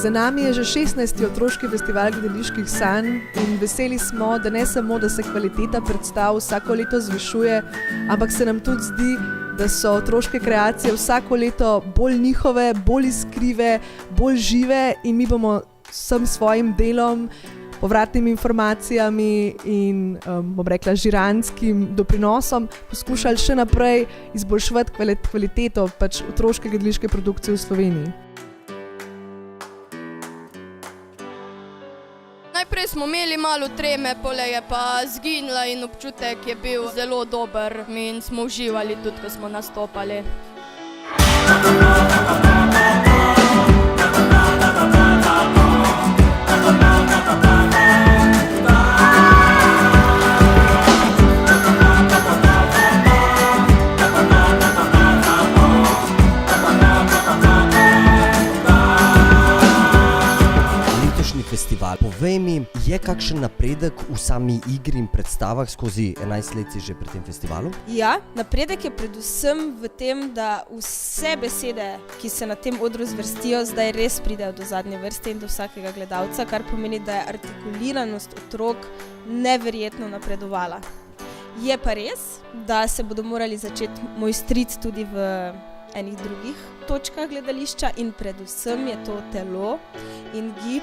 Za nami je že 16. otroški festival gledaliških sanj in veseli smo, da ne samo, da se kvaliteta predstav vsako leto zvišuje, ampak se nam tudi zdi, da so otroške kreacije vsako leto bolj njihove, bolj iskrive, bolj žive in mi bomo vsem svojim delom, povratnimi informacijami in bom rekla žiranskim doprinosom poskušali še naprej izboljševati kvaliteto pač otroške gledališke produkcije v Sloveniji. Najprej smo imeli malo treme, poleg je pa zginila in občutek je bil zelo dober in smo uživali tudi, ko smo nastopali. Festival. Povej mi, je kakšen napredek v sami igri in predstavah skozi 11 let si že pri tem festivalu? Ja, napredek je predvsem v tem, da vse besede, ki se na tem odru zvrstijo, zdaj res pridejo do zadnje vrste in do vsakega gledalca, kar pomeni, da je artikuliranost otrok neverjetno napredovala. Je pa res, da se bodo morali začeti mojstriti tudi v enih drugih točkah gledališča in predvsem je to telo in gib.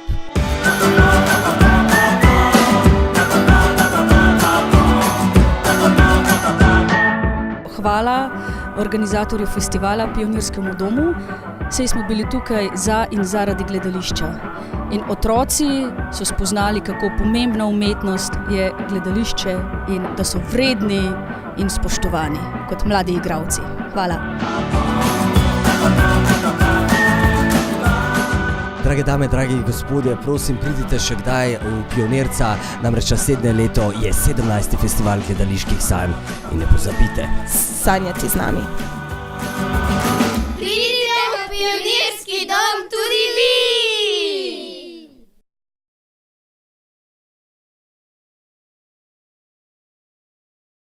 Hvala organizatorju festivala Pionirskemu domu, saj smo bili tukaj za in zaradi gledališča. In otroci so spoznali, kako pomembna umetnost je gledališče in da so vredni in spoštovani kot mladi igralci. Hvala. Drage dame, dragi gospodje, prosim, pridite še kdaj v Pionirca, namreč naslednje leto je 17. festival gledaliških sanj in ne pozabite Sanjati z nami.